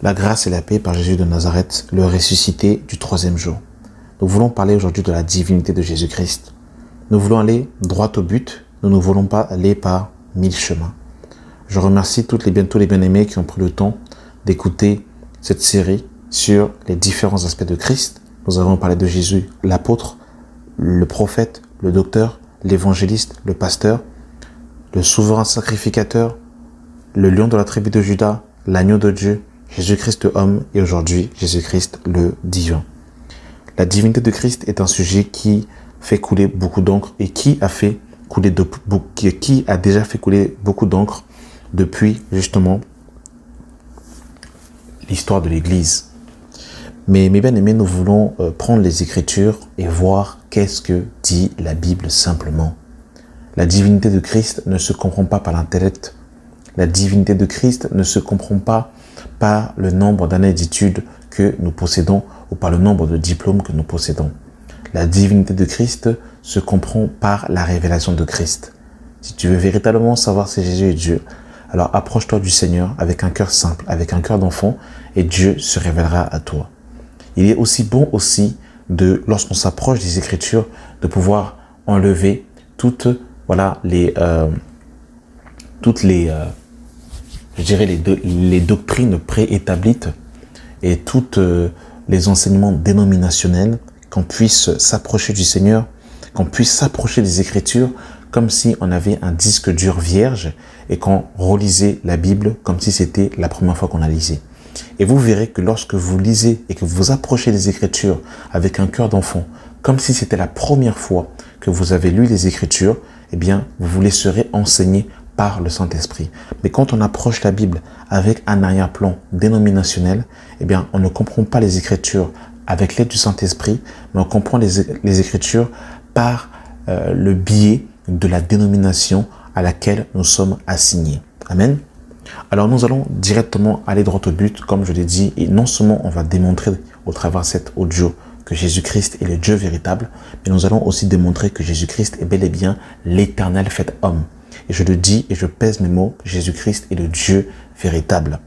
La grâce et la paix par Jésus de Nazareth, le ressuscité du troisième jour. Nous voulons parler aujourd'hui de la divinité de Jésus-Christ. Nous voulons aller droit au but, nous ne voulons pas aller par 1000 chemins. Je remercie tous les bien-aimés qui ont pris le temps d'écouter cette série sur les différents aspects de Christ. Nous avons parlé de Jésus, l'apôtre, le prophète, le docteur, l'évangéliste, le pasteur, le souverain sacrificateur, le lion de la tribu de Juda, l'agneau de Dieu, Jésus-Christ homme et aujourd'hui Jésus-Christ le divin. La divinité de Christ est un sujet qui fait couler beaucoup d'encre et qui a déjà fait couler beaucoup d'encre depuis justement l'histoire de l'Église. Mais mes bien-aimés, nous voulons prendre les Écritures et voir qu'est-ce que dit la Bible simplement. La divinité de Christ ne se comprend pas par l'intellect. La divinité de Christ ne se comprend pas par le nombre d'années d'études que nous possédons ou par le nombre de diplômes que nous possédons. La divinité de Christ se comprend par la révélation de Christ. Si tu veux véritablement savoir si Jésus est Dieu, alors approche-toi du Seigneur avec un cœur simple, avec un cœur d'enfant, et Dieu se révélera à toi. Il est aussi bon lorsqu'on s'approche des Écritures, de pouvoir enlever toutes les doctrines préétablies et toutes les enseignements dénominationnels, qu'on puisse s'approcher du Seigneur, qu'on puisse s'approcher des Écritures comme si on avait un disque dur vierge et qu'on relisait la Bible comme si c'était la première fois qu'on la lisait. Et vous verrez que lorsque vous lisez et que vous approchez des Écritures avec un cœur d'enfant, comme si c'était la première fois que vous avez lu les Écritures, eh bien, vous vous laisserez enseigner par le Saint-Esprit. Mais quand on approche la Bible avec un arrière-plan dénominationnel, eh bien, on ne comprend pas les Écritures avec l'aide du Saint-Esprit, mais on comprend les Écritures par le biais de la dénomination à laquelle nous sommes assignés. Amen. Alors nous allons directement aller droit au but, comme je l'ai dit, et non seulement on va démontrer au travers de cet audio que Jésus-Christ est le Dieu véritable, mais nous allons aussi démontrer que Jésus-Christ est bel et bien l'Éternel fait homme. Et je le dis et je pèse mes mots, Jésus-Christ est le Dieu véritable.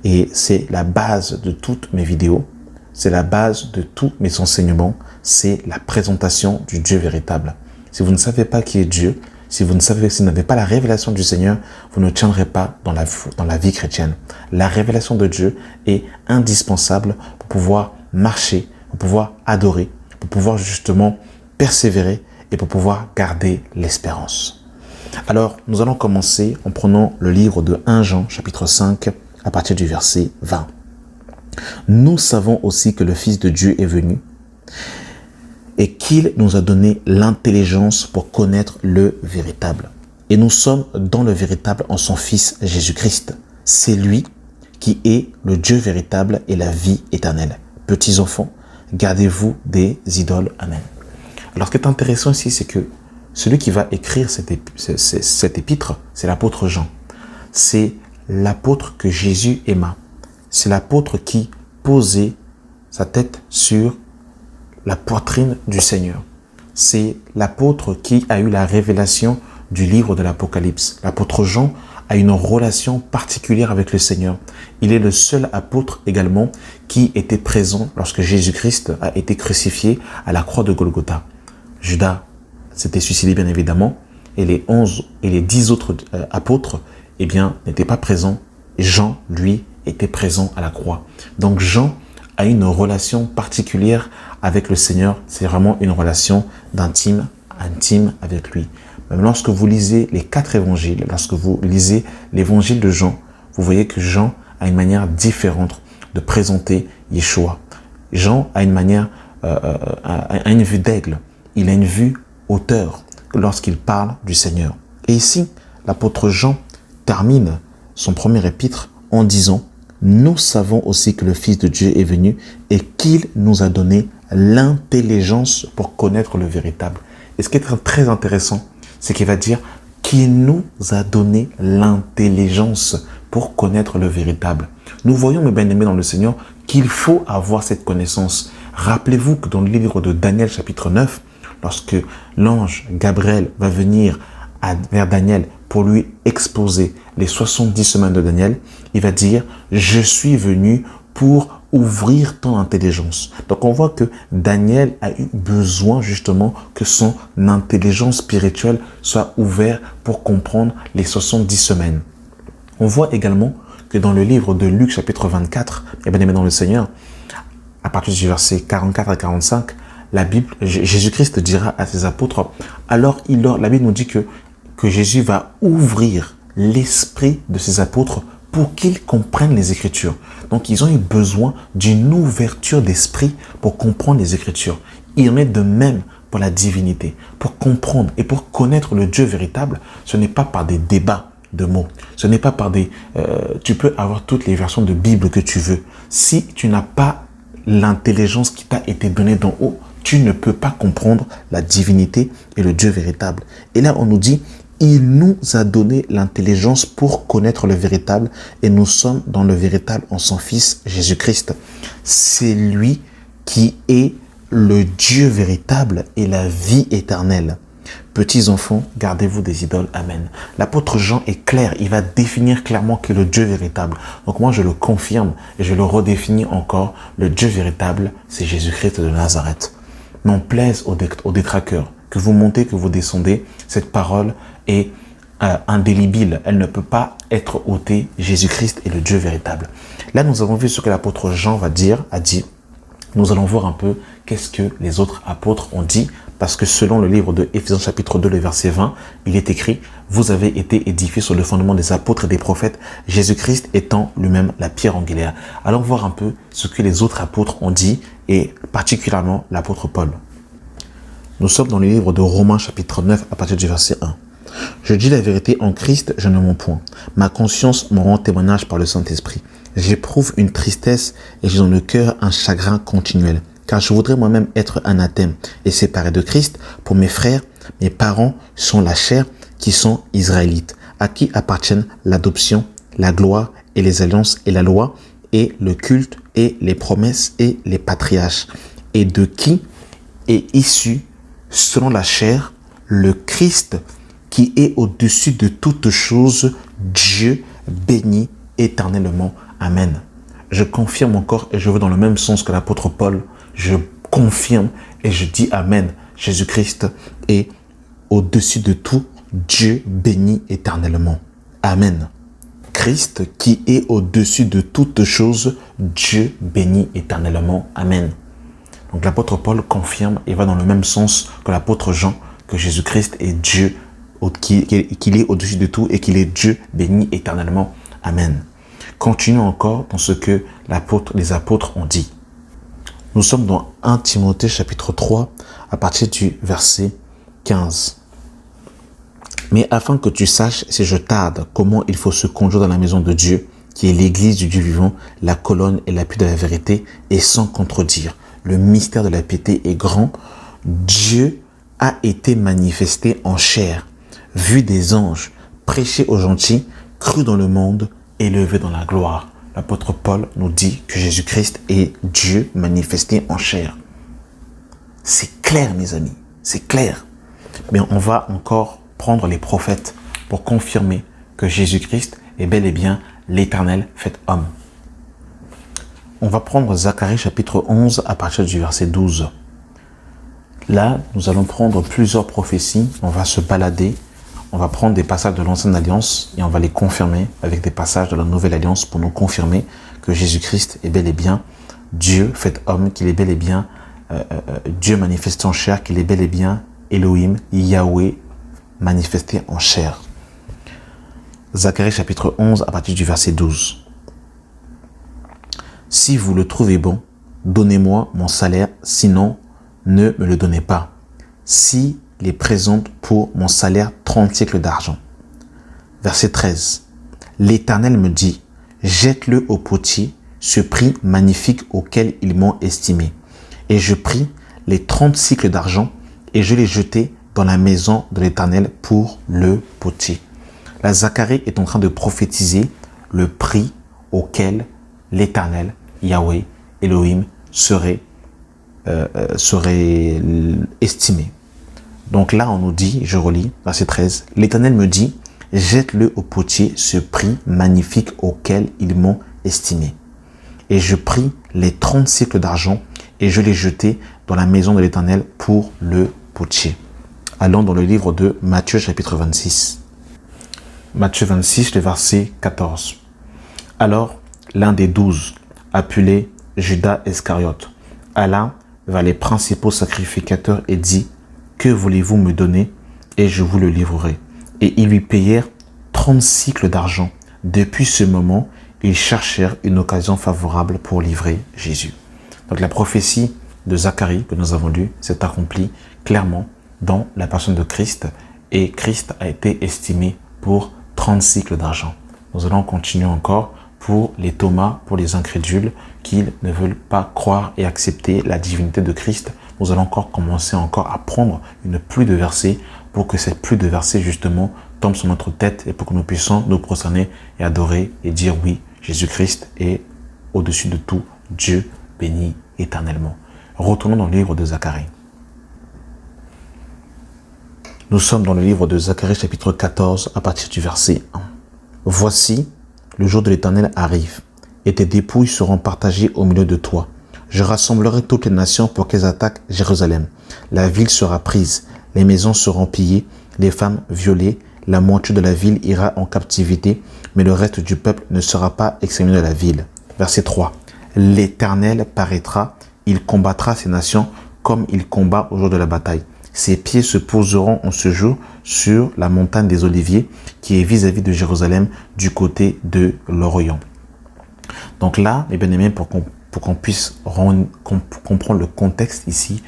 Et c'est la base de toutes mes vidéos, c'est la base de tous mes enseignements, c'est la présentation du Dieu véritable. Si vous ne savez pas qui est Dieu, si vous n'avez pas la révélation du Seigneur, vous ne tiendrez pas dans la vie chrétienne. La révélation de Dieu est indispensable pour pouvoir marcher, pour pouvoir adorer, pour pouvoir justement persévérer et pour pouvoir garder l'espérance. Alors, nous allons commencer en prenant le livre de 1 Jean, chapitre 5, à partir du verset 20. Nous savons aussi que le Fils de Dieu est venu et qu'il nous a donné l'intelligence pour connaître le véritable. Et nous sommes dans le véritable en son Fils Jésus-Christ. C'est lui qui est le Dieu véritable et la vie éternelle. Petits enfants, gardez-vous des idoles. Amen. Alors, ce qui est intéressant ici, c'est que celui qui va écrire cet épître, c'est l'apôtre Jean. C'est l'apôtre que Jésus aima. C'est l'apôtre qui posait sa tête sur la poitrine du Seigneur. C'est l'apôtre qui a eu la révélation du livre de l'Apocalypse. L'apôtre Jean a une relation particulière avec le Seigneur. Il est le seul apôtre également qui était présent lorsque Jésus-Christ a été crucifié à la croix de Golgotha. Judas s'était suicidé bien évidemment et les 10 autres apôtres n'étaient pas présents. Jean, lui, était présent à la croix. Donc Jean a une relation particulière avec le Seigneur. C'est vraiment une relation intime avec lui. Même lorsque vous lisez les 4 évangiles, lorsque vous lisez l'évangile de Jean, vous voyez que Jean a une manière différente de présenter Yeshua. Jean a une manière, a une vue d'aigle. Il a une vue hauteur lorsqu'il parle du Seigneur. Et ici, l'apôtre Jean termine son premier épître en disant « Nous savons aussi que le Fils de Dieu est venu et qu'il nous a donné l'intelligence pour connaître le véritable. » Et ce qui est très intéressant, c'est qu'il va dire qu'il nous a donné l'intelligence pour connaître le véritable. Nous voyons, mes bien-aimés dans le Seigneur, qu'il faut avoir cette connaissance. Rappelez-vous que dans le livre de Daniel, chapitre 9, lorsque l'ange Gabriel va venir vers Daniel pour lui exposer les 70 semaines de Daniel, il va dire « Je suis venu pour ouvrir ton intelligence ». Donc on voit que Daniel a eu besoin justement que son intelligence spirituelle soit ouverte pour comprendre les 70 semaines. On voit également que dans le livre de Luc chapitre 24, et bien aimé dans le Seigneur, à partir du verset 44 à 45, la Bible, Jésus-Christ dira à ses apôtres, alors la Bible nous dit que Jésus va ouvrir l'esprit de ses apôtres pour qu'ils comprennent les Écritures. Donc, ils ont eu besoin d'une ouverture d'esprit pour comprendre les Écritures. Il en est de même pour la divinité. Pour comprendre et pour connaître le Dieu véritable, ce n'est pas par des débats de mots. Ce n'est pas par des... tu peux avoir toutes les versions de Bible que tu veux. Si tu n'as pas l'intelligence qui t'a été donnée d'en haut, tu ne peux pas comprendre la divinité et le Dieu véritable. Et là, on nous dit, il nous a donné l'intelligence pour connaître le véritable et nous sommes dans le véritable en son Fils Jésus-Christ. C'est lui qui est le Dieu véritable et la vie éternelle. Petits enfants, gardez-vous des idoles. Amen. L'apôtre Jean est clair, il va définir clairement qui est le Dieu véritable. Donc moi, je le confirme et je le redéfinis encore. Le Dieu véritable, c'est Jésus-Christ de Nazareth. N'en plaise aux détraqueurs. Que vous montez, que vous descendez, cette parole est indélébile. Elle ne peut pas être ôtée. Jésus-Christ est le Dieu véritable. Là, nous avons vu ce que l'apôtre Jean a dit. Nous allons voir un peu qu'est-ce que les autres apôtres ont dit. Parce que selon le livre de Éphésiens chapitre 2, le verset 20, il est écrit « Vous avez été édifiés sur le fondement des apôtres et des prophètes, Jésus-Christ étant lui-même la pierre angulaire. » Allons voir un peu ce que les autres apôtres ont dit et particulièrement l'apôtre Paul. Nous sommes dans le livre de Romains chapitre 9 à partir du verset 1. « Je dis la vérité en Christ, je ne mens point. Ma conscience me rend témoignage par le Saint-Esprit. J'éprouve une tristesse et j'ai dans le cœur un chagrin continuel. Car je voudrais moi-même être anathème et séparé de Christ pour mes frères, mes parents sont la chair qui sont israélites, à qui appartiennent l'adoption, la gloire et les alliances et la loi et le culte et les promesses et les patriarches, et de qui est issu, selon la chair, le Christ qui est au-dessus de toutes choses, Dieu béni éternellement. Amen. Je confirme encore et je vais dans le même sens que l'apôtre Paul. Je confirme et je dis Amen. Jésus-Christ est au-dessus de tout, Dieu béni éternellement. Amen. Christ qui est au-dessus de toutes choses, Dieu béni éternellement. Amen. Donc l'apôtre Paul confirme et va dans le même sens que l'apôtre Jean, que Jésus-Christ est Dieu, qu'il est au-dessus de tout et qu'il est Dieu béni éternellement. Amen. Continuons encore dans ce que les apôtres ont dit. Nous sommes dans 1 Timothée chapitre 3 à partir du verset 15. Mais afin que tu saches, si je tarde, comment il faut se conduire dans la maison de Dieu, qui est l'église du Dieu vivant, la colonne et l'appui de la vérité, et sans contredire. Le mystère de la piété est grand. Dieu a été manifesté en chair, vu des anges, prêché aux gentils, cru dans le monde, élevé dans la gloire. L'apôtre Paul nous dit que Jésus-Christ est Dieu manifesté en chair. C'est clair, mes amis, c'est clair. Mais on va encore prendre les prophètes pour confirmer que Jésus-Christ est bel et bien l'Éternel fait homme. On va prendre Zacharie chapitre 11 à partir du verset 12. Là, nous allons prendre plusieurs prophéties, on va se balader. On va prendre des passages de l'Ancienne Alliance et on va les confirmer avec des passages de la Nouvelle Alliance pour nous confirmer que Jésus-Christ est bel et bien Dieu fait homme, qu'il est bel et bien Dieu manifesté en chair, qu'il est bel et bien Elohim, Yahweh manifesté en chair. Zacharie chapitre 11 à partir du verset 12. Si vous le trouvez bon, donnez-moi mon salaire, sinon ne me le donnez pas. Si les présente pour mon salaire 30 siècles d'argent. Verset 13. L'Éternel me dit, jette-le au potier, ce prix magnifique auquel ils m'ont estimé. Et je pris les 30 cycles d'argent et je les jetai dans la maison de l'Éternel pour le potier. La Zacharie est en train de prophétiser le prix auquel l'Éternel, Yahweh, Elohim, serait estimé. Donc là, on nous dit, je relis, verset 13, l'Éternel me dit, jette-le au potier ce prix magnifique auquel ils m'ont estimé. Et je pris les 30 cycles d'argent et je les jetai dans la maison de l'Éternel pour le potier. Allons dans le livre de Matthieu chapitre 26. Matthieu 26, le verset 14. Alors, l'un des 12, appelé Judas Iscariote, alla vers les principaux sacrificateurs et dit, « Que voulez-vous me donner et je vous le livrerai. » Et ils lui payèrent 30 cycles d'argent. Depuis ce moment, ils cherchèrent une occasion favorable pour livrer Jésus. Donc la prophétie de Zacharie que nous avons lue s'est accomplie clairement dans la personne de Christ et Christ a été estimé pour 30 cycles d'argent. Nous allons continuer encore pour les Thomas, pour les incrédules qui ne veulent pas croire et accepter la divinité de Christ. Nous allons encore commencer à prendre une pluie de versets pour que cette pluie de versets justement tombe sur notre tête et pour que nous puissions nous prosterner et adorer et dire oui, Jésus-Christ est au-dessus de tout, Dieu béni éternellement. Retournons dans le livre de Zacharie. Nous sommes dans le livre de Zacharie chapitre 14 à partir du verset 1. Voici, le jour de l'Éternel arrive, et tes dépouilles seront partagées au milieu de toi. Je rassemblerai toutes les nations pour qu'elles attaquent Jérusalem. La ville sera prise, les maisons seront pillées, les femmes violées, la moitié de la ville ira en captivité, mais le reste du peuple ne sera pas exterminé de la ville. Verset 3. L'Éternel paraîtra, il combattra ces nations comme il combat au jour de la bataille. Ses pieds se poseront en ce jour sur la montagne des Oliviers qui est vis-à-vis de Jérusalem du côté de l'Orient. Donc là, mes bien-aimés, pour qu'on puisse comprendre le contexte ici,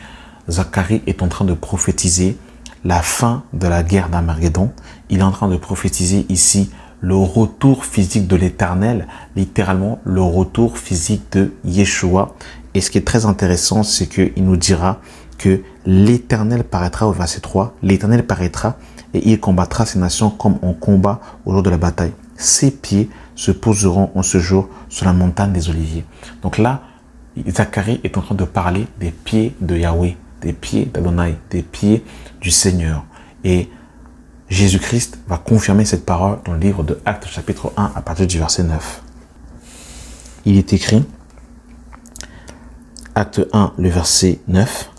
Zacharie est en train de prophétiser la fin de la guerre d'Armageddon. Il est en train de prophétiser ici le retour physique de l'Éternel, littéralement le retour physique de Yeshua. Et ce qui est très intéressant, c'est qu'il nous dira que l'Éternel paraîtra au verset 3, l'Éternel paraîtra et il combattra ces nations comme on combat au jour de la bataille. Ses pieds se poseront en ce jour sur la montagne des Oliviers. Donc là, Zacharie est en train de parler des pieds de Yahweh, des pieds d'Adonai, des pieds du Seigneur. Et Jésus-Christ va confirmer cette parole dans le livre de Actes chapitre 1 à partir du verset 9. Il est écrit, Acte 1, le verset 9,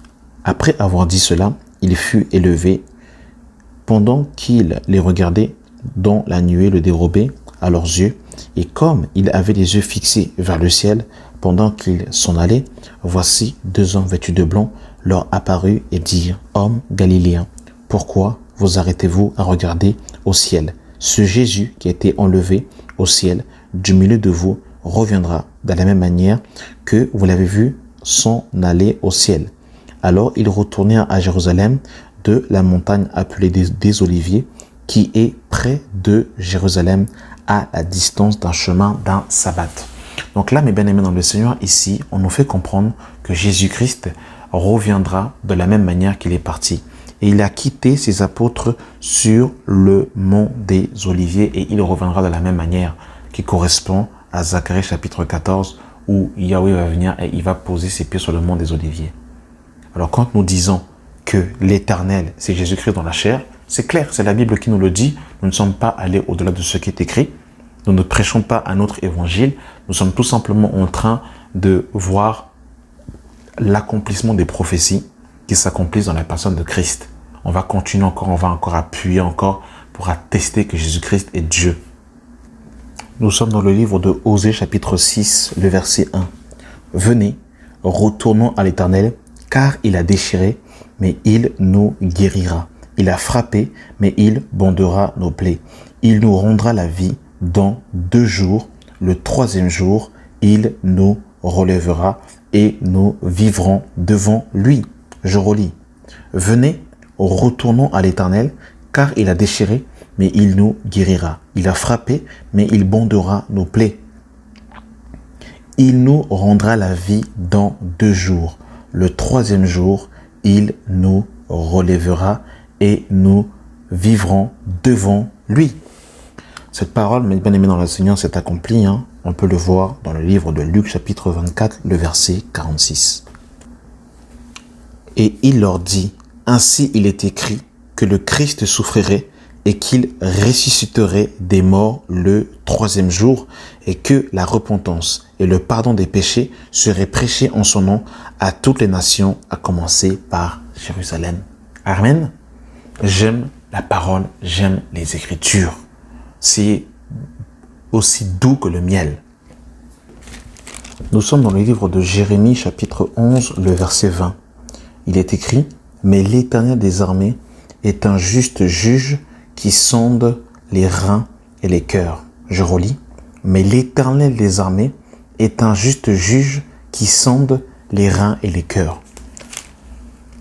« Après avoir dit cela, il fut élevé. Pendant qu'il les regardait, dont la nuée le dérobait à leurs yeux, et comme il avait les yeux fixés vers le ciel, pendant qu'ils s'en allaient, voici 2 hommes vêtus de blanc leur apparurent et dirent, « Hommes galiléens, pourquoi vous arrêtez-vous à regarder au ciel? Ce Jésus qui a été enlevé au ciel du milieu de vous reviendra de la même manière que vous l'avez vu s'en aller au ciel. » Alors ils retournèrent à Jérusalem de la montagne appelée des Oliviers, qui est près de Jérusalem, à la distance d'un chemin d'un sabbat. Donc là, mes bien-aimés dans le Seigneur, ici, on nous fait comprendre que Jésus-Christ reviendra de la même manière qu'il est parti. Et il a quitté ses apôtres sur le mont des Oliviers et il reviendra de la même manière qui correspond à Zacharie chapitre 14 où Yahweh va venir et il va poser ses pieds sur le mont des Oliviers. Alors quand nous disons que l'Éternel, c'est Jésus-Christ dans la chair, c'est clair, c'est la Bible qui nous le dit. Nous ne sommes pas allés au-delà de ce qui est écrit. Nous ne prêchons pas un autre évangile. Nous sommes tout simplement en train de voir l'accomplissement des prophéties qui s'accomplissent dans la personne de Christ. On va continuer encore, on va encore appuyer encore pour attester que Jésus-Christ est Dieu. Nous sommes dans le livre de Osée chapitre 6, le verset 1. « Venez, retournons à l'Éternel, car il a déchiré, mais il nous guérira. Il a frappé, mais il bandera nos plaies. Il nous rendra la vie dans 2 jours. Le 3e jour, il nous relèvera et nous vivrons devant lui. » Je relis. « Venez, retournons à l'Éternel, car il a déchiré, mais il nous guérira. Il a frappé, mais il bandera nos plaies. Il nous rendra la vie dans 2 jours. Le 3e jour, il nous relèvera et nous vivrons devant lui. » Cette parole, mes bien-aimés dans le Seigneur, s'est accomplie. On peut le voir dans le livre de Luc, chapitre 24, le verset 46. Et il leur dit, « Ainsi il est écrit que le Christ souffrirait et qu'il ressusciterait des morts le troisième jour, et que la repentance et le pardon des péchés seraient prêchés en son nom à toutes les nations, à commencer par Jérusalem. Amen. J'aime la parole, j'aime les Écritures. C'est aussi doux que le miel. Nous sommes dans le livre de Jérémie, chapitre 11, le verset 20. Il est écrit « Mais l'Éternel des armées est un juste juge qui sonde les reins et les cœurs. » Je relis. « Mais l'Éternel des armées est un juste juge qui sonde les reins et les cœurs. »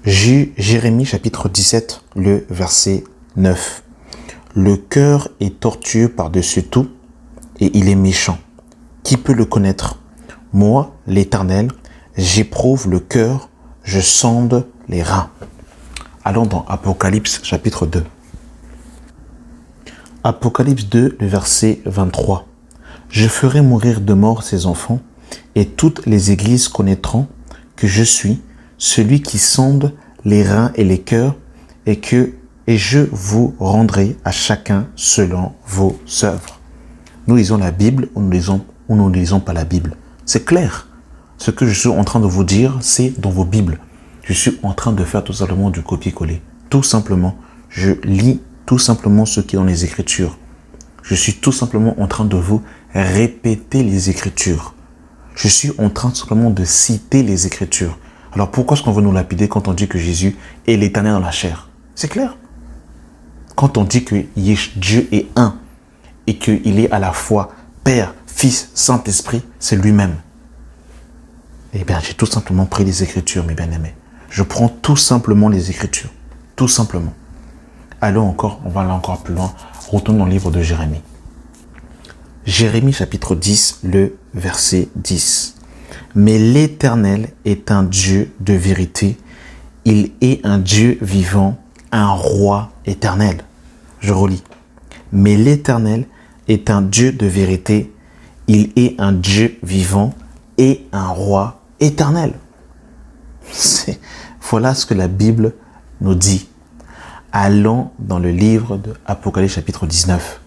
Jérémie, chapitre 17, le verset 9. « Le cœur est tortueux par-dessus tout, et il est méchant. Qui peut le connaître? Moi, l'Éternel, j'éprouve le cœur, je sonde les reins. » Allons dans Apocalypse chapitre 2. Apocalypse 2, le verset 23. « Je ferai mourir de mort ses enfants, et toutes les églises connaîtront que je suis celui qui sonde les reins et les cœurs, et je vous rendrai à chacun selon vos œuvres. » Nous lisons la Bible ou nous ne lisons pas la Bible. C'est clair. Ce que je suis en train de vous dire, c'est dans vos Bibles. Je suis en train de faire tout simplement du copier-coller. Tout simplement, je lis tout simplement ce qui est dans les Écritures. Je suis tout simplement en train de vous répéter les Écritures. Je suis en train tout simplement de citer les Écritures. Alors pourquoi est-ce qu'on veut nous lapider quand on dit que Jésus est l'Éternel dans la chair? C'est clair. Quand on dit que Dieu est un et qu'il est à la fois Père, Fils, Saint-Esprit, c'est lui-même. Eh bien, j'ai tout simplement pris les Écritures, mes bien-aimés. Je prends tout simplement les Écritures. Tout simplement. Allons encore, on va aller encore plus loin. Retournons dans le livre de Jérémie. Jérémie chapitre 10, le verset 10. « Mais l'Éternel est un Dieu de vérité. Il est un Dieu vivant, un roi éternel. » Je relis. « Mais l'Éternel est un Dieu de vérité. Il est un Dieu vivant et un roi éternel. » Voilà ce que la Bible nous dit. Allons dans le livre de Apocalypse chapitre 19.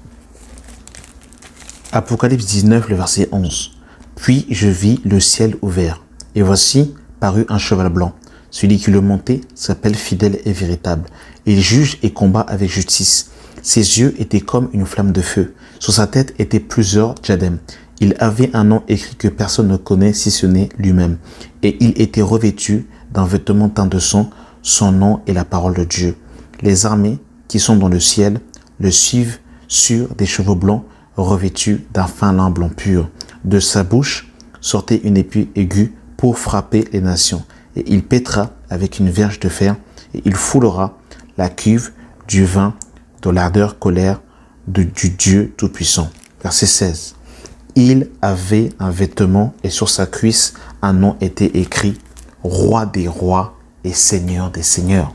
Apocalypse 19, le verset 11. « Puis je vis le ciel ouvert, et voici parut un cheval blanc. Celui qui le montait s'appelle fidèle et véritable. Il juge et combat avec justice. Ses yeux étaient comme une flamme de feu. Sur sa tête étaient plusieurs diadèmes. Il avait un nom écrit que personne ne connaît si ce n'est lui-même. Et il était revêtu d'un vêtement teint de sang. Son nom est la parole de Dieu. Les armées qui sont dans le ciel le suivent sur des chevaux blancs revêtus d'un fin lin blanc pur. De sa bouche sortait une épée aiguë pour frapper les nations. Et il pètera avec une verge de fer et il foulera la cuve du vin de l'ardeur colère du Dieu Tout-Puissant. » Verset 16. « Il avait un vêtement et sur sa cuisse un nom était écrit « Roi des rois et Seigneur des seigneurs. »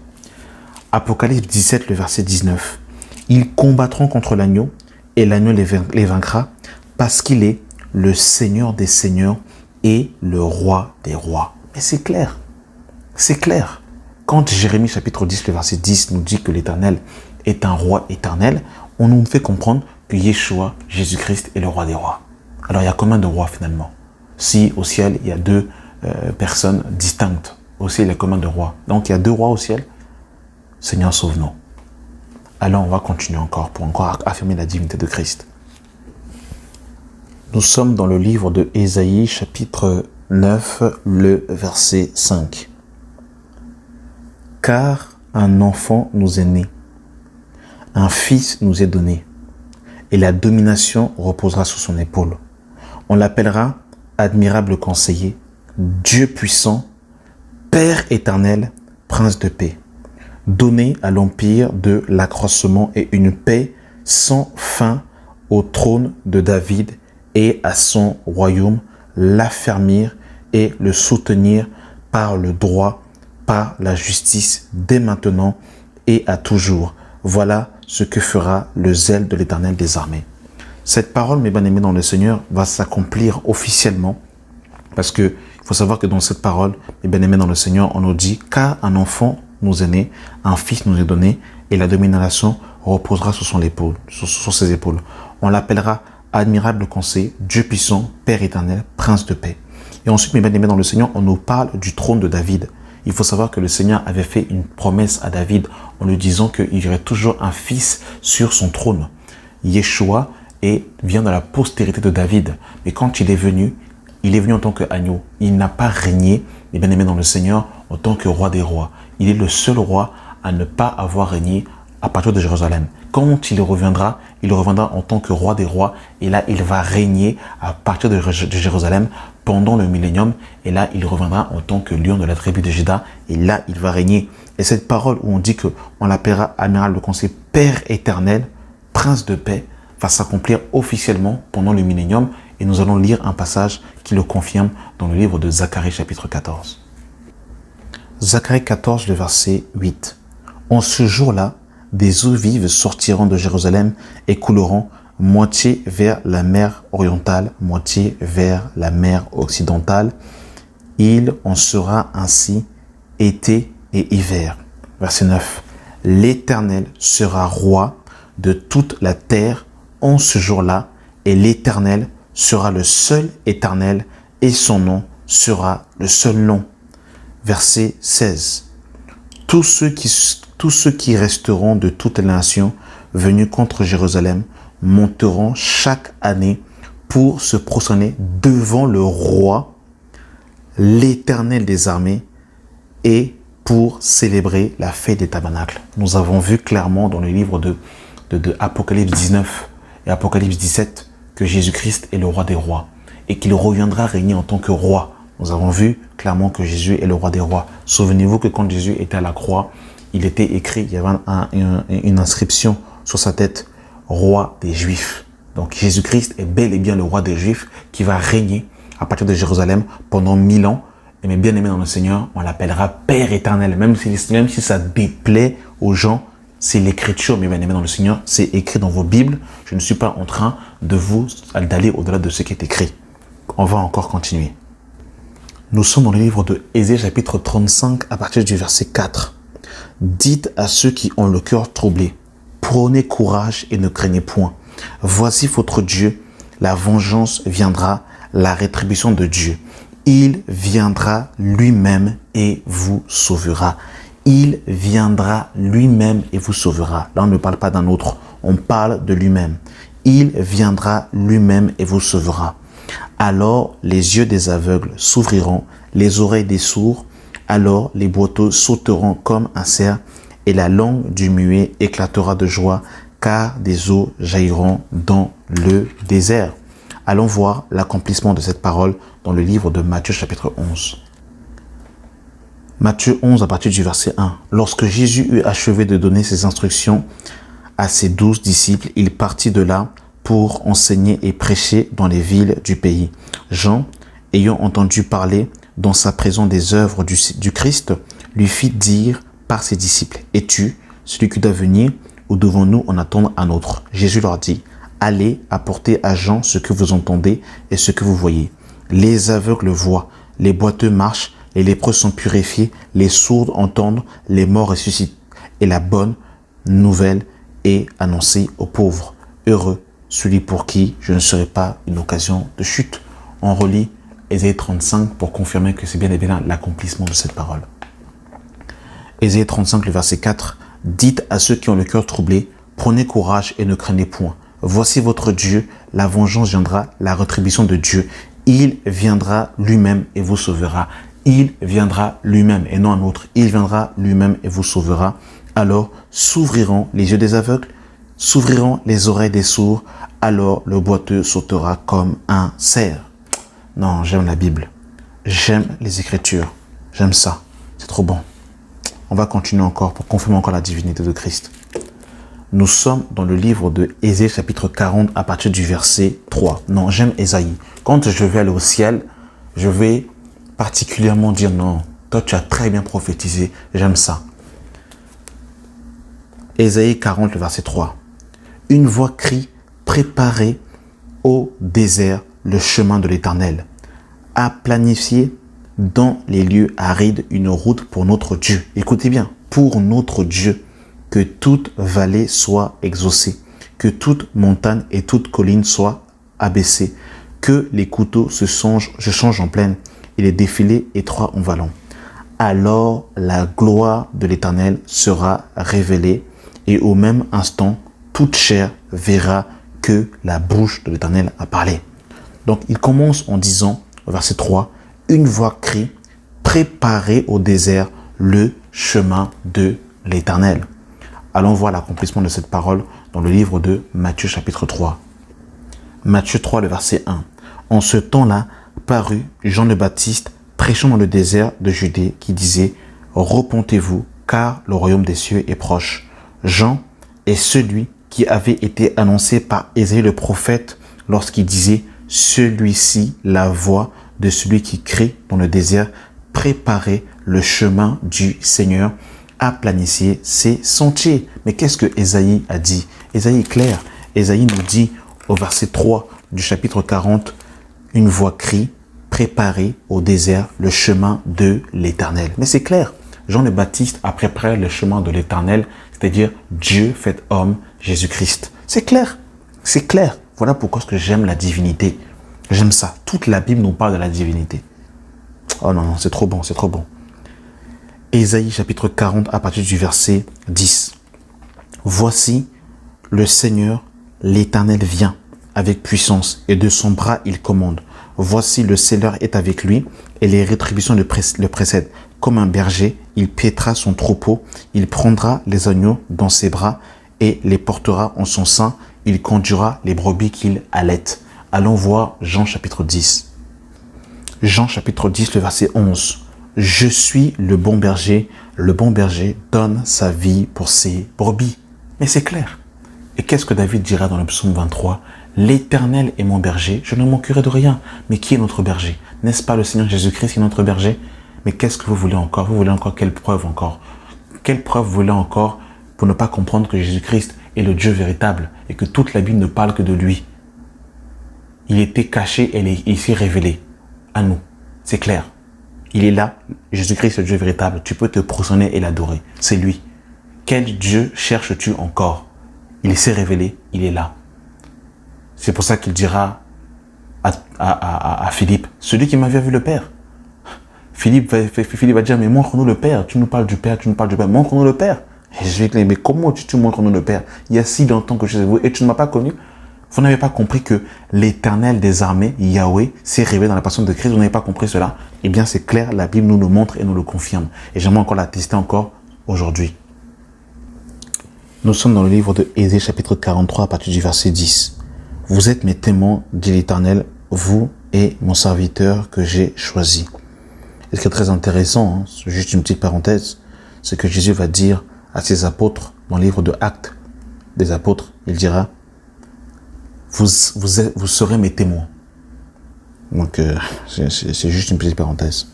Apocalypse 17, le verset 19. « Ils combattront contre l'agneau et l'agneau les vaincra parce qu'il est le Seigneur des seigneurs et le Roi des rois. » Mais c'est clair. C'est clair. Quand Jérémie chapitre 10, le verset 10 nous dit que l'Éternel est un roi éternel, on nous fait comprendre que Yeshua, Jésus-Christ, est le roi des rois. Alors il y a combien de rois finalement? Si au ciel, il y a deux personnes distinctes, au ciel, il y a combien de rois? Donc il y a deux rois au ciel. Seigneur, sauve-nous. Alors on va continuer encore pour encore affirmer la divinité de Christ. Nous sommes dans le livre de Ésaïe, chapitre 9, le verset 5. « Car un enfant nous est né, un fils nous est donné, et la domination reposera sur son épaule. On l'appellera admirable conseiller, Dieu puissant, Père éternel, Prince de paix. Donné à l'empire de l'accroissement et une paix sans fin au trône de David et à son royaume, l'affermir et le soutenir par le droit, par la justice dès maintenant et à toujours. Voilà ce que fera le zèle de l'Éternel des armées. » Cette parole, mes bien-aimés dans le Seigneur, va s'accomplir officiellement parce que il faut savoir que dans cette parole, mes bien-aimés dans le Seigneur, on nous dit « Car un enfant nous est né, un fils nous est donné et la domination reposera sur ses épaules. On l'appellera admirable conseil, Dieu puissant, Père éternel, Prince de paix. Et ensuite, mes bien-aimés dans le Seigneur, on nous parle du trône de David. Il faut savoir que le Seigneur avait fait une promesse à David en lui disant qu'il y aurait toujours un fils sur son trône. Yeshua vient de la postérité de David. Mais quand il est venu en tant qu'agneau. Il n'a pas régné, mes bien-aimés dans le Seigneur, en tant que roi des rois. Il est le seul roi à ne pas avoir régné à partir de Jérusalem. Quand il reviendra en tant que roi des rois. Et là, il va régner à partir de Jérusalem pendant le millénium. Et là, il reviendra en tant que lion de la tribu de Juda. Et là, il va régner. Et cette parole où on dit qu'on l'appellera amiral de conseil, Père éternel, Prince de paix, va s'accomplir officiellement pendant le millénium. Et nous allons lire un passage qui le confirme dans le livre de Zacharie chapitre 14. Zacharie 14, le verset 8. En ce jour-là, des eaux vives sortiront de Jérusalem et couleront moitié vers la mer orientale, moitié vers la mer occidentale. Il en sera ainsi été et hiver. Verset 9. L'Éternel sera roi de toute la terre en ce jour-là, et l'Éternel sera le seul éternel, et son nom sera le seul nom. Verset 16. Tous ceux qui resteront de toutes les nations venues contre Jérusalem monteront chaque année pour se prosterner devant le roi, l'Éternel des armées, et pour célébrer la fête des tabernacles. Nous avons vu clairement dans le livre de Apocalypse 19 et Apocalypse 17 que Jésus-Christ est le roi des rois et qu'il reviendra régner en tant que roi. Nous avons vu clairement que Jésus est le roi des rois. Souvenez-vous que quand Jésus était à la croix, il était écrit, il y avait une inscription sur sa tête, roi des Juifs. Donc Jésus-Christ est bel et bien le roi des Juifs qui va régner à partir de Jérusalem pendant 1000 ans. Et mes bien-aimés dans le Seigneur, on l'appellera Père éternel, même si ça déplaît aux gens. C'est l'écriture, mes bien-aimés dans le Seigneur, c'est écrit dans vos Bibles. Je ne suis pas en train d'aller au-delà de ce qui est écrit. On va encore continuer. Nous sommes dans le livre de Ésaïe chapitre 35 à partir du verset 4. Dites à ceux qui ont le cœur troublé, prenez courage et ne craignez point. Voici votre Dieu, la vengeance viendra, la rétribution de Dieu. Il viendra lui-même et vous sauvera. Il viendra lui-même et vous sauvera. Là, on ne parle pas d'un autre, on parle de lui-même. Il viendra lui-même et vous sauvera. Alors les yeux des aveugles s'ouvriront, les oreilles des sourds. Alors les boiteux sauteront comme un cerf et la langue du muet éclatera de joie, car des eaux jailliront dans le désert. Allons voir l'accomplissement de cette parole dans le livre de Matthieu chapitre 11. Matthieu 11 à partir du verset 1. Lorsque Jésus eut achevé de donner ses instructions à ses 12 disciples, il partit de là pour enseigner et prêcher dans les villes du pays. Jean, ayant entendu parler dans sa présence des œuvres du Christ, lui fit dire par ses disciples, « Es-tu celui qui doit venir ou devons-nous en attendre un autre ?» Jésus leur dit, « Allez apporter à Jean ce que vous entendez et ce que vous voyez. Les aveugles voient, les boiteux marchent, les lépreux sont purifiés, les sourds entendent, les morts ressuscitent. Et la bonne nouvelle est annoncée aux pauvres. Heureux celui pour qui je ne serai pas une occasion de chute. » On relit Ésaïe 35 pour confirmer que c'est bien et bien l'accomplissement de cette parole. Ésaïe 35, le verset 4. « Dites à ceux qui ont le cœur troublé, prenez courage et ne craignez point. Voici votre Dieu, la vengeance viendra, la rétribution de Dieu. Il viendra lui-même et vous sauvera. » Il viendra lui-même et non un autre. Il viendra lui-même et vous sauvera. Alors s'ouvriront les yeux des aveugles, s'ouvriront les oreilles des sourds. Alors le boiteux sautera comme un cerf. Non, j'aime la Bible. J'aime les Écritures. J'aime ça. C'est trop bon. On va continuer encore pour confirmer encore la divinité de Christ. Nous sommes dans le livre de Ésaïe chapitre 40 à partir du verset 3. Non, j'aime Ésaïe. Quand je vais aller au ciel, je vais particulièrement dire non, toi tu as très bien prophétisé, j'aime ça. Ésaïe 40, le verset 3. Une voix crie, préparez au désert le chemin de l'Éternel, à planifier dans les lieux arides une route pour notre Dieu. Écoutez bien, pour notre Dieu. que toute vallée soit exaucée, que toute montagne et toute colline soient abaissées, que les couteaux se changent en plaine et les défilés étroits en vallons. Alors la gloire de l'Éternel sera révélée et au même instant, toute chair verra que la bouche de l'Éternel a parlé. Donc il commence en disant, au verset 3, une voix crie, préparez au désert le chemin de l'Éternel. Allons voir l'accomplissement de cette parole dans le livre de Matthieu chapitre 3. Matthieu 3, le verset 1. En ce temps-là, parut Jean le Baptiste prêchant dans le désert de Judée qui disait « Repentez-vous, car le royaume des cieux est proche. » Jean est celui qui avait été annoncé par Ésaïe le prophète lorsqu'il disait « Celui-ci, la voix de celui qui crie dans le désert, préparez le chemin du Seigneur, aplanissez ses sentiers. » Mais qu'est-ce que Ésaïe a dit? Ésaïe est clair. Ésaïe nous dit au verset 3 du chapitre 40, « Une voix crie, préparez au désert le chemin de l'Éternel. » Mais c'est clair. Jean le Baptiste a préparé le chemin de l'Éternel, c'est-à-dire Dieu fait homme, Jésus-Christ. C'est clair. C'est clair. Voilà pourquoi j'aime la divinité. J'aime ça. Toute la Bible nous parle de la divinité. Oh non, c'est trop bon, c'est trop bon. Ésaïe chapitre 40 à partir du verset 10. Voici le Seigneur, l'Éternel vient avec puissance et de son bras il commande. Voici le Seigneur est avec lui et les rétributions le précèdent. Comme un berger, il paîtra son troupeau, il prendra les agneaux dans ses bras et les portera en son sein, il conduira les brebis qu'il allaite. Allons voir Jean chapitre 10. Jean chapitre 10, le verset 11. Je suis le bon berger donne sa vie pour ses brebis. Mais c'est clair. Et qu'est-ce que David dira dans le psaume 23? L'Éternel est mon berger, je ne manquerai de rien. Mais qui est notre berger? N'est-ce pas le Seigneur Jésus-Christ qui est notre berger? Mais qu'est-ce que vous voulez encore? Vous voulez encore quelle preuve encore? Quelle preuve vous voulez encore pour ne pas comprendre que Jésus-Christ est le Dieu véritable et que toute la Bible ne parle que de lui? Il était caché et il s'est révélé à nous. C'est clair. Il est là. Jésus-Christ est le Dieu véritable. Tu peux te prosterner et l'adorer. C'est lui. Quel Dieu cherches-tu encore? Il s'est révélé. Il est là. C'est pour ça qu'il dira à Philippe, celui qui m'avait vu le Père. Philippe va dire, mais montre-nous le Père. Tu nous parles du Père, tu nous parles du Père. Montre-nous le Père. Et je vais dire, mais comment tu montres-nous le Père? Il y a si longtemps que je suis avec vous et tu ne m'as pas connu. Vous n'avez pas compris que l'Éternel des armées, Yahweh, s'est révélé dans la personne de Christ. Vous n'avez pas compris cela? Eh bien, c'est clair, la Bible nous le montre et nous le confirme. Et j'aimerais encore l'attester encore aujourd'hui. Nous sommes dans le livre de Ésaïe, chapitre 43, à partir du verset 10. Vous êtes mes témoins, dit l'Éternel, vous et mon serviteur que j'ai choisi. Et ce qui est très intéressant, c'est juste une petite parenthèse, c'est que Jésus va dire à ses apôtres, dans le livre de Actes des apôtres, il dira, vous serez mes témoins. Donc, c'est juste une petite parenthèse.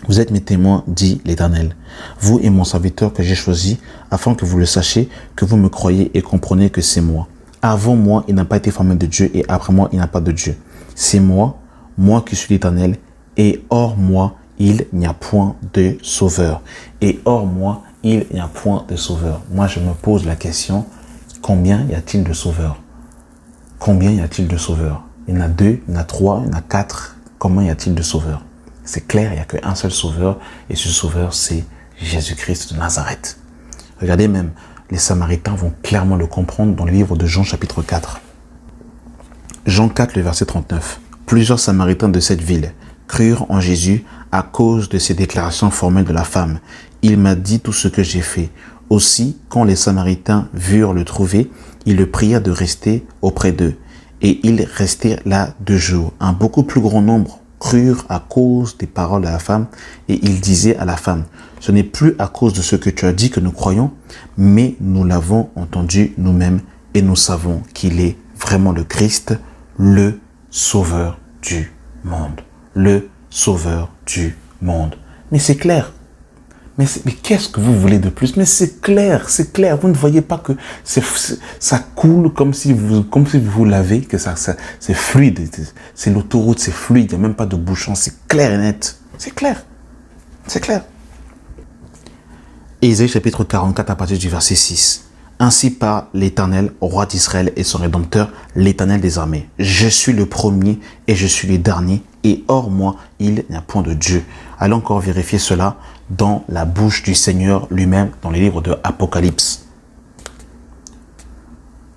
Vous êtes mes témoins, dit l'Éternel, vous et mon serviteur que j'ai choisi, afin que vous le sachiez, que vous me croyez et comprenez que c'est moi. Avant moi, il n'a pas été formé de Dieu, et après moi, il n'a pas de Dieu. C'est moi qui suis l'Éternel, et hors moi, il n'y a point de sauveur. Et hors moi, il n'y a point de sauveur. Moi, je me pose la question, combien y a-t-il de sauveurs? Combien y a-t-il de sauveurs? Il y en a 2, il y en a 3, il y en a 4. Combien y a-t-il de sauveurs? C'est clair, il n'y a qu'un seul sauveur, et ce sauveur, c'est Jésus-Christ de Nazareth. Regardez même, les Samaritains vont clairement le comprendre dans le livre de Jean chapitre 4. Jean 4, le verset 39. Plusieurs Samaritains de cette ville crurent en Jésus à cause de ces déclarations formelles de la femme. Il m'a dit tout ce que j'ai fait. Aussi, quand les Samaritains virent le trouver, ils le prièrent de rester auprès d'eux. Et ils restèrent là 2 jours. Un beaucoup plus grand nombre crurent à cause des paroles de la femme, et ils disaient à la femme, ce n'est plus à cause de ce que tu as dit que nous croyons, mais nous l'avons entendu nous-mêmes, et nous savons qu'il est vraiment le Christ, le Sauveur du monde. Le Sauveur du monde. Mais c'est clair. Mais qu'est-ce que vous voulez de plus? Mais c'est clair, c'est clair. Vous ne voyez pas que ça coule comme si vous l'avez, que c'est fluide. C'est l'autoroute, c'est fluide. Il n'y a même pas de bouchon. C'est clair et net. C'est clair. C'est clair. Ésaïe chapitre 44 à partir du verset 6. Ainsi parle l'Éternel, roi d'Israël et son Rédempteur, l'Éternel des armées. Je suis le premier et je suis le dernier, et hors moi, il n'y a point de Dieu. Allons encore vérifier cela dans la bouche du Seigneur lui-même, dans les livres de Apocalypse.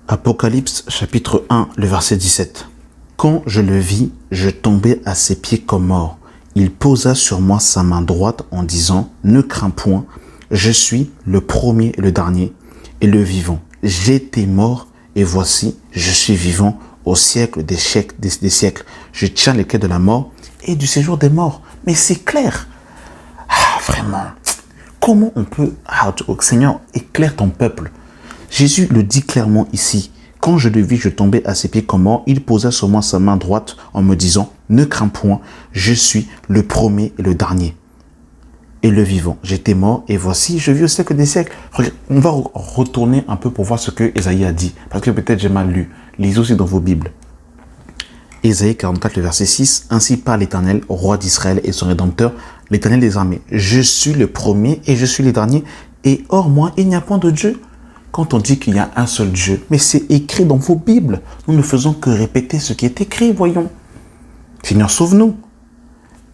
Apocalypse chapitre 1, le verset 17. Quand je le vis, je tombai à ses pieds comme mort. Il posa sur moi sa main droite en disant, ne crains point, je suis le premier et le dernier et le vivant. J'étais mort et voici, je suis vivant au siècle des siècles. Je tiens les clés de la mort et du séjour des morts. Mais c'est clair. Vraiment. Comment on peut... Seigneur, éclaire ton peuple. Jésus le dit clairement ici. Quand je le vis, je tombais à ses pieds comme mort. Il posa sur moi sa main droite en me disant, ne crains point, je suis le premier et le dernier et le vivant. J'étais mort et voici, je vis au siècle des siècles. On va retourner un peu pour voir ce que Ésaïe a dit. Parce que peut-être j'ai mal lu. Lisez aussi dans vos Bibles. Ésaïe 44, le verset 6. Ainsi parle l'Éternel, roi d'Israël et son Rédempteur, l'Éternel des armées. Je suis le premier et je suis le dernier. Et hors moi, il n'y a point de Dieu. Quand on dit qu'il y a un seul Dieu, mais c'est écrit dans vos Bibles. Nous ne faisons que répéter ce qui est écrit, voyons. Seigneur, sauve-nous.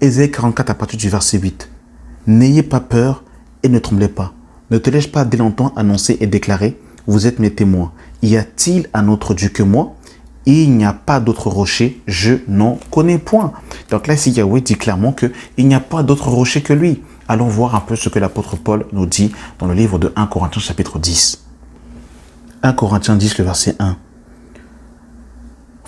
Ésaïe 44 à partir du verset 8. N'ayez pas peur et ne tremblez pas. Ne te l'ai-je pas dès longtemps annoncé et déclaré, vous êtes mes témoins. Y a-t-il un autre Dieu que moi? Il n'y a pas d'autre rocher, je n'en connais point. Donc là, ici, Yahweh dit clairement qu'il n'y a pas d'autre rocher que lui. Allons voir un peu ce que l'apôtre Paul nous dit dans le livre de 1 Corinthiens chapitre 10. 1 Corinthiens 10, le verset 1.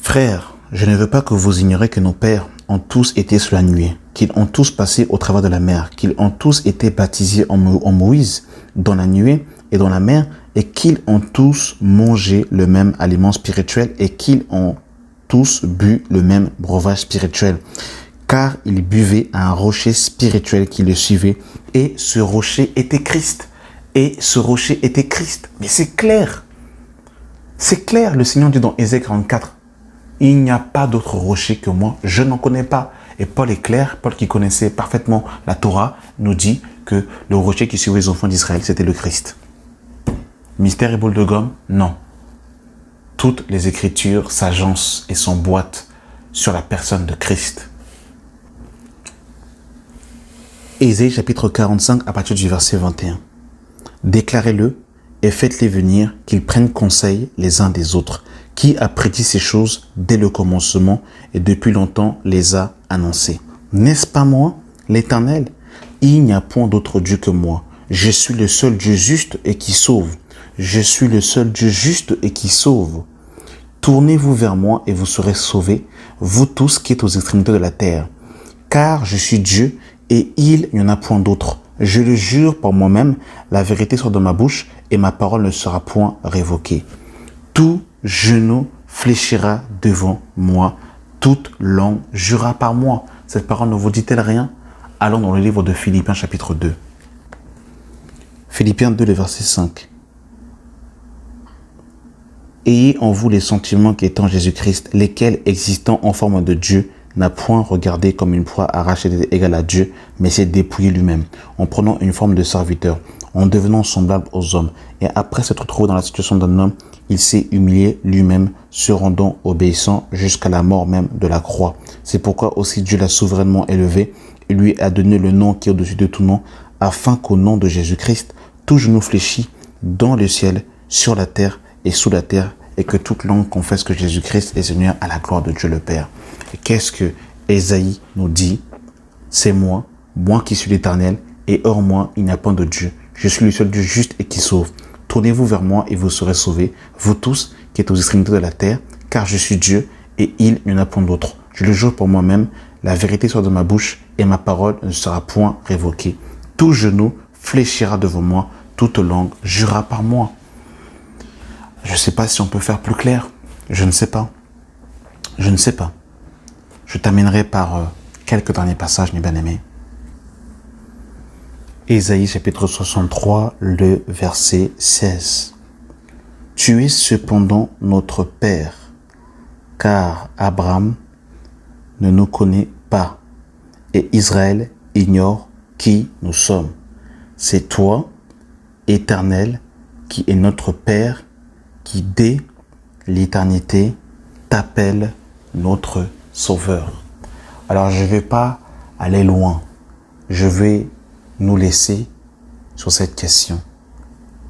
Frères, je ne veux pas que vous ignoriez que nos pères ont tous été sous la nuée, qu'ils ont tous passé au travers de la mer, qu'ils ont tous été baptisés en Moïse dans la nuée et dans la mer, et qu'ils ont tous mangé le même aliment spirituel et qu'ils ont tous bu le même breuvage spirituel. Car ils buvaient à un rocher spirituel qui le suivait, et ce rocher était Christ. Et ce rocher était Christ. Mais c'est clair. C'est clair, le Seigneur dit dans Ésaïe 44, il n'y a pas d'autre rocher que moi, je n'en connais pas. Et Paul est clair, Paul qui connaissait parfaitement la Torah, nous dit que le rocher qui suivait les enfants d'Israël, c'était le Christ. Mystère et boule de gomme? Non. Toutes les Écritures s'agencent et s'emboîtent sur la personne de Christ. Ésaïe chapitre 45 à partir du verset 21. Déclarez-le et faites-les venir, qu'ils prennent conseil les uns des autres. Qui a prédit ces choses dès le commencement et depuis longtemps les a annoncées? N'est-ce pas moi, l'Éternel? Il n'y a point d'autre Dieu que moi. Je suis le seul Dieu juste et qui sauve. Je suis le seul Dieu juste et qui sauve. Tournez-vous vers moi et vous serez sauvés, vous tous qui êtes aux extrémités de la terre. Car je suis Dieu et il n'y en a point d'autre. Je le jure par moi-même, la vérité sort de ma bouche et ma parole ne sera point révoquée. Tout genou fléchira devant moi, toute langue jurera par moi. Cette parole ne vous dit-elle rien? Allons dans le livre de Philippiens chapitre 2. Philippiens 2, le verset 5. Ayez en vous les sentiments qui étant Jésus-Christ, lesquels, existant en forme de Dieu, n'a point regardé comme une proie arrachée d'être égal à Dieu, mais s'est dépouillé lui-même, en prenant une forme de serviteur, en devenant semblable aux hommes. Et après s'être trouvé dans la situation d'un homme, il s'est humilié lui-même, se rendant obéissant jusqu'à la mort même de la croix. C'est pourquoi aussi Dieu l'a souverainement élevé et lui a donné le nom qui est au-dessus de tout nom, afin qu'au nom de Jésus-Christ, tout genou fléchit dans le ciel, sur la terre et sous la terre, et que toute langue confesse que Jésus-Christ est Seigneur à la gloire de Dieu le Père. Et qu'est-ce que Ésaïe nous dit? C'est moi qui suis l'Éternel, et hors moi, il n'y a point de Dieu. Je suis le seul Dieu juste et qui sauve. Tournez-vous vers moi et vous serez sauvés, vous tous qui êtes aux extrémités de la terre, car je suis Dieu et il n'y en a point d'autre. Je le jure pour moi-même, la vérité sort de ma bouche et ma parole ne sera point révoquée. Tout genou fléchira devant moi, toute langue jurera par moi. Je ne sais pas si on peut faire plus clair. Je ne sais pas. Je ne sais pas. Je terminerai par quelques derniers passages, mes bien-aimés. Ésaïe chapitre 63, le verset 16. Tu es cependant notre Père, car Abraham ne nous connaît pas, et Israël ignore qui nous sommes. C'est toi éternel, qui est notre Père, qui dès l'éternité t'appelle notre Sauveur. Alors je ne vais pas aller loin, je vais nous laisser sur cette question.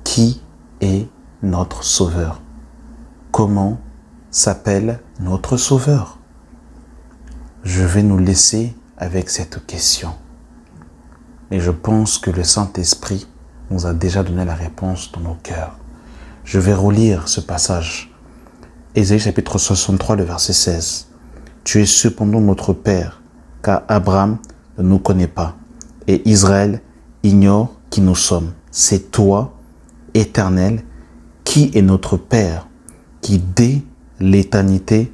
Qui est notre Sauveur? Comment s'appelle notre Sauveur? Je vais nous laisser avec cette question. Et je pense que le Saint-Esprit nous a déjà donné la réponse dans nos cœurs. Je vais relire ce passage. Ésaïe chapitre 63, le verset 16. Tu es cependant notre Père, car Abraham ne nous connaît pas, et Israël ignore qui nous sommes. C'est toi, Éternel, qui est notre Père, qui dès l'éternité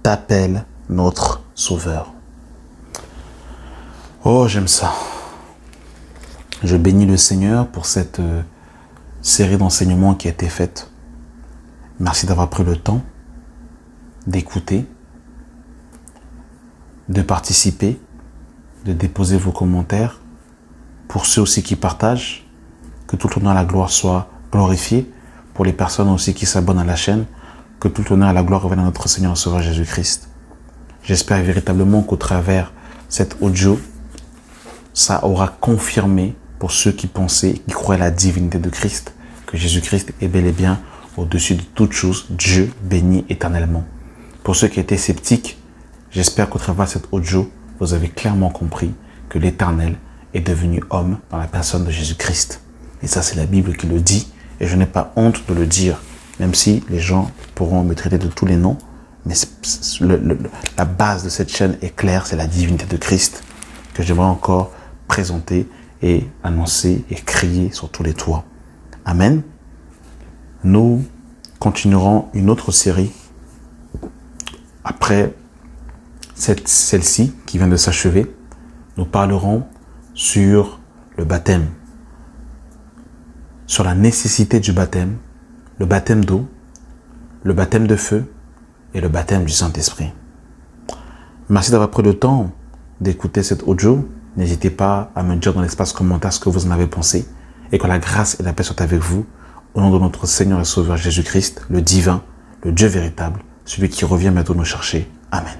t'appelle notre Sauveur. Oh, j'aime ça. Je bénis le Seigneur pour cette série d'enseignements qui a été faite. Merci d'avoir pris le temps d'écouter, de participer, de déposer vos commentaires. Pour ceux aussi qui partagent, que tout l'honneur et la gloire soit glorifié. Pour les personnes aussi qui s'abonnent à la chaîne, que tout l'honneur et la gloire reviennent à notre Seigneur et Sauveur Jésus-Christ. J'espère véritablement qu'au travers cet audio, ça aura confirmé pour ceux qui pensaient, qui croyaient à la divinité de Christ, que Jésus-Christ est bel et bien au-dessus de toutes choses, Dieu béni éternellement. Pour ceux qui étaient sceptiques, j'espère qu'au travers de cet audio, vous avez clairement compris que l'Éternel est devenu homme dans la personne de Jésus-Christ. Et ça, c'est la Bible qui le dit, et je n'ai pas honte de le dire, même si les gens pourront me traiter de tous les noms, mais la base de cette chaîne est claire, c'est la divinité de Christ, que j'aimerais encore présenter et annoncer et crier sur tous les toits. Amen. Nous continuerons une autre série après celle-ci qui vient de s'achever. Nous parlerons sur le baptême, sur la nécessité du baptême, le baptême d'eau, le baptême de feu et le baptême du Saint-Esprit. Merci d'avoir pris le temps d'écouter cet audio. N'hésitez pas à me dire dans l'espace commentaire ce que vous en avez pensé et que la grâce et la paix soient avec vous au nom de notre Seigneur et Sauveur Jésus-Christ, le divin, le Dieu véritable, celui qui revient bientôt nous chercher. Amen.